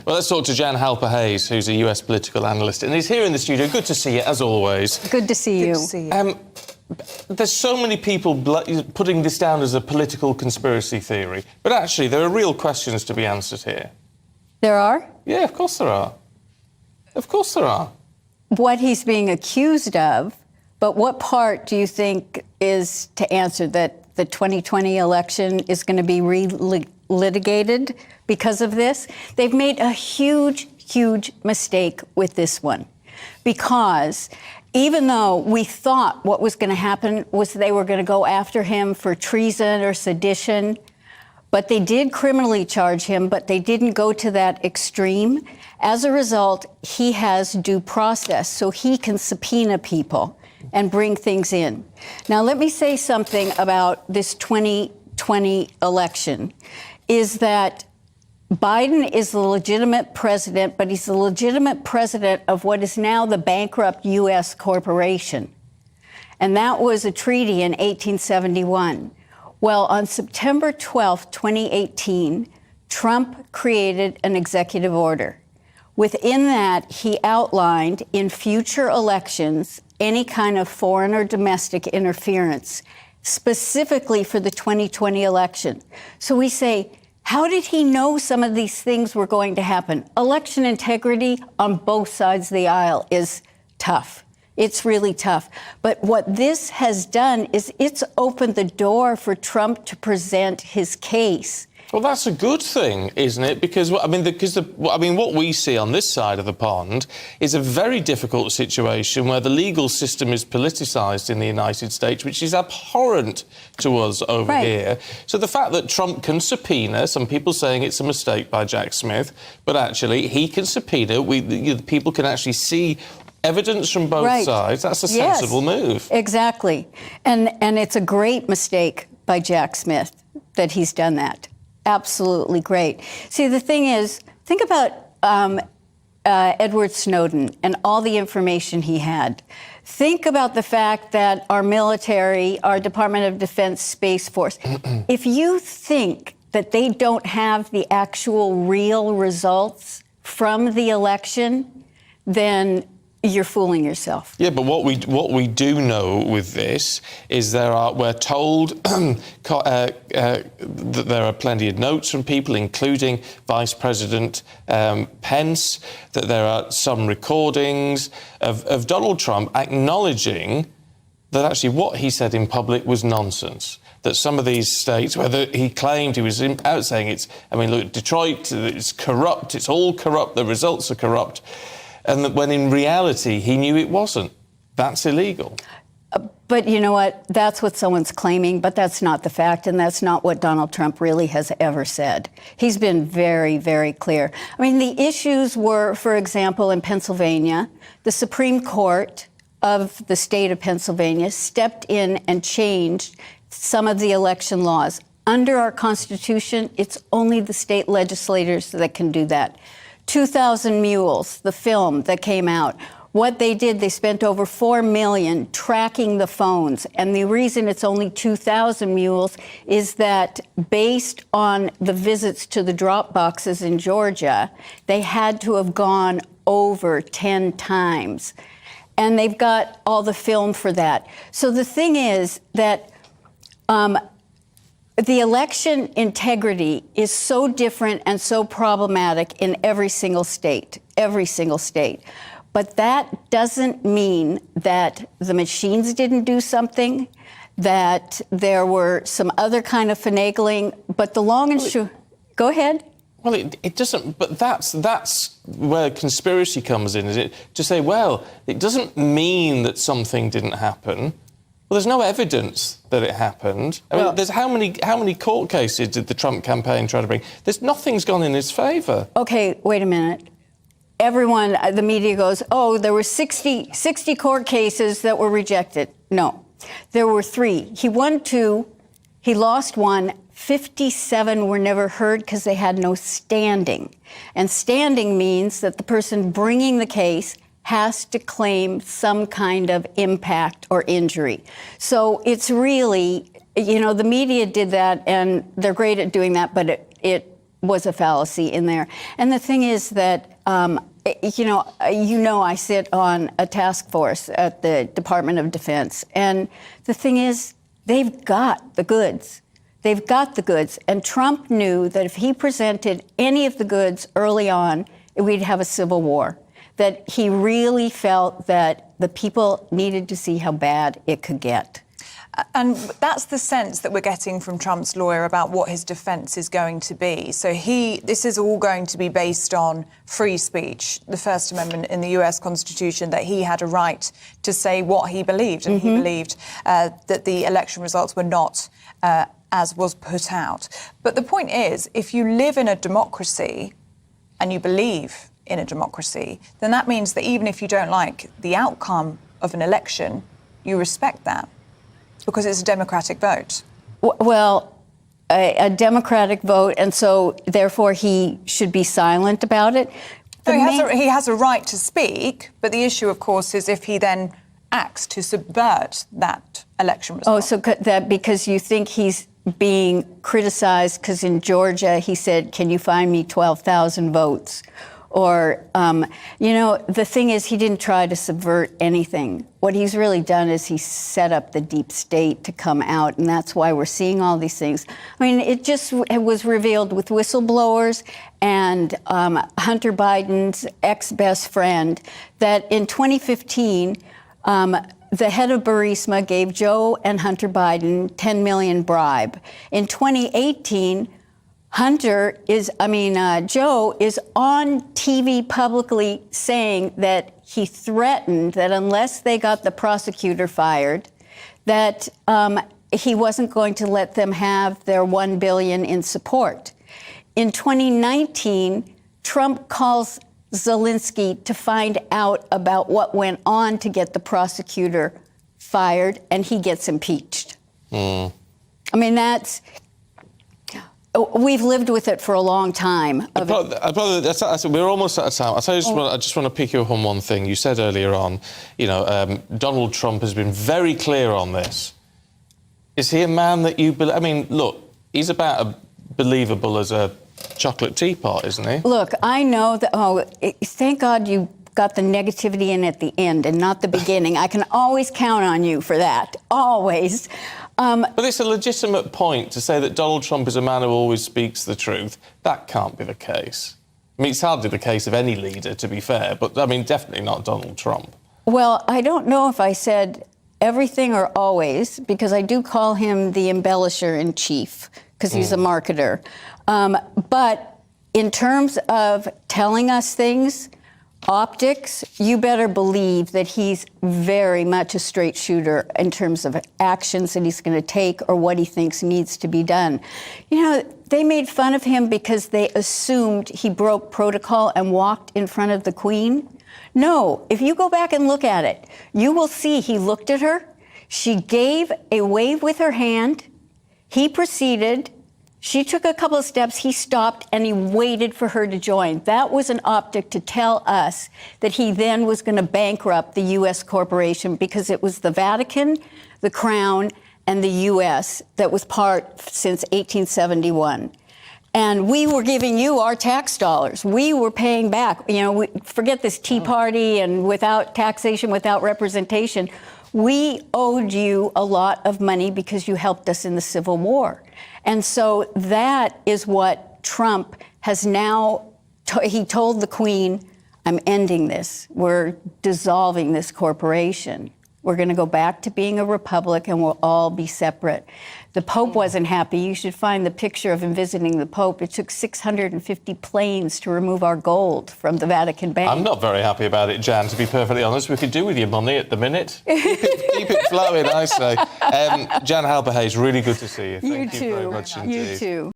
Well, let's talk to Jan Halper-Hayes, who's a US political analyst, and he's here in the studio. Good to see you, as always. Good to see you. Good to see you. There's so many people putting this down as a political conspiracy theory, but actually there are real questions to be answered here. There are? Yeah, of course there are. Of course there are. What he's being accused of, but what part do you think is to answer that the 2020 election is going to be litigated because of this? They've made a huge, huge mistake with this one, because even though we thought what was going to happen was they were going to go after him for treason or sedition, but they did criminally charge him, but they didn't go to that extreme. As a result, he has due process, so he can subpoena people and bring things in. Now, let me say something about this 2020 election, is that Biden is the legitimate president, but he's the legitimate president of what is now the bankrupt U.S. corporation. And that was a treaty in 1871. Well, on September 12, 2018, Trump created an executive order. Within that, he outlined in future elections any kind of foreign or domestic interference, specifically for the 2020 election. So we say, how did he know some of these things were going to happen? Election integrity on both sides of the aisle is tough. It's really tough. But what this has done is it's opened the door for Trump to present his case. Well, that's a good thing, isn't it? Because, what we see on this side of the pond is a very difficult situation where the legal system is politicised in the United States, which is abhorrent to us over here. So the fact that Trump can subpoena, some people saying it's a mistake by Jack Smith, but actually he can subpoena, people can actually see evidence from both sides. That's a sensible move. Exactly. And it's a great mistake by Jack Smith that he's done that. Absolutely great. See, the thing is, think about Edward Snowden and all the information he had. Think about the fact that our military, our Department of Defense Space Force, if you think that they don't have the actual real results from the election, then you're fooling yourself. Yeah, but what we do know with this is we're told that there are plenty of notes from people, including Vice President Pence, that there are some recordings of Donald Trump acknowledging that actually what he said in public was nonsense. That some of these states, whether he claimed he was out saying look, Detroit, it's corrupt, it's all corrupt, the results are corrupt. And that when in reality he knew it wasn't. That's illegal. But you know what? That's what someone's claiming, but that's not the fact, and that's not what Donald Trump really has ever said. He's been very, very clear. I mean, the issues were, for example, in Pennsylvania, the Supreme Court of the state of Pennsylvania stepped in and changed some of the election laws. Under our Constitution, it's only the state legislators that can do that. 2,000 Mules, the film that came out, what they did, they spent over $4 million tracking the phones. And the reason it's only 2,000 mules is that based on the visits to the drop boxes in Georgia, they had to have gone over 10 times. And they've got all the film for that. So the thing is that the election integrity is so different and so problematic in every single state. But that doesn't mean that the machines didn't do something, that there were some other kind of finagling, but the long and short... Go ahead. Well, it doesn't, but that's where conspiracy comes in, is it? To say, well, it doesn't mean that something didn't happen. Well, there's no evidence that it happened. I mean, there's how many court cases did the Trump campaign try to bring? Nothing's gone in his favour. Okay, wait a minute. Everyone, the media goes, oh, there were 60 court cases that were rejected. No, there were 3. He won 2, he lost 1, 57 were never heard because they had no standing. And standing means that the person bringing the case has to claim some kind of impact or injury. So it's really, the media did that, and they're great at doing that, but was a fallacy in there. And the thing is that, I sit on a task force at the Department of Defense. And the thing is, they've got the goods. They've got the goods. And Trump knew that if he presented any of the goods early on, we'd have a civil war. That he really felt that the people needed to see how bad it could get. And that's the sense that we're getting from Trump's lawyer about what his defence is going to be. So this is all going to be based on free speech, the First Amendment in the US Constitution, that he had a right to say what he believed. And he believed that the election results were not as was put out. But the point is, if you live in a democracy and you believe in a democracy, then that means that even if you don't like the outcome of an election, you respect that. Because it's a democratic vote. Well, a democratic vote, and so therefore he should be silent about it. He has a right to speak, but the issue, of course, is if he then acts to subvert that election result. Oh, so that because you think he's being criticized because in Georgia he said, "Can you find me 12,000 votes?" Or, the thing is, he didn't try to subvert anything. What he's really done is he set up the deep state to come out, and that's why we're seeing all these things. I mean, it was revealed with whistleblowers and Hunter Biden's ex-best friend that in 2015, the head of Burisma gave Joe and Hunter Biden $10 million bribe. In 2018, Joe is on TV publicly saying that he threatened that unless they got the prosecutor fired, that he wasn't going to let them have their $1 billion in support. In 2019, Trump calls Zelensky to find out about what went on to get the prosecutor fired, and he gets impeached. I mean, we've lived with it for a long time. We're almost out of time. I just want to pick you up on one thing. You said earlier on, Donald Trump has been very clear on this. Is he a man that you believe? I mean, look, he's about as believable as a chocolate teapot, isn't he? Look, I know that, thank God you got the negativity in at the end and not the beginning. I can always count on you for that, always. But it's a legitimate point to say that Donald Trump is a man who always speaks the truth. That can't be the case. I mean, it's hardly the case of any leader, to be fair, but, I mean, definitely not Donald Trump. Well, I don't know if I said everything or always, because I do call him the embellisher-in-chief, because he's a marketer. But in terms of telling us things, optics, you better believe that he's very much a straight shooter in terms of actions that he's going to take or what he thinks needs to be done. They made fun of him because they assumed he broke protocol and walked in front of the Queen. No, if you go back and look at it, you will see he looked at her. She gave a wave with her hand. He proceeded. She took a couple of steps, he stopped, and he waited for her to join. That was an optic to tell us that he then was going to bankrupt the U.S. corporation because it was the Vatican, the Crown, and the U.S. that was part since 1871. And we were giving you our tax dollars. We were paying back. Forget this Tea Party and without taxation, without representation. We owed you a lot of money because you helped us in the Civil War. And so that is what Trump has now, he told the Queen, I'm ending this. We're dissolving this corporation. We're going to go back to being a republic and we'll all be separate. The Pope wasn't happy. You should find the picture of him visiting the Pope. It took 650 planes to remove our gold from the Vatican Bank. I'm not very happy about it, Jan, to be perfectly honest. We could do with your money at the minute. Keep it flowing, I say. Jan Halper-Hayes, really good to see you. Thank you very much indeed. You too.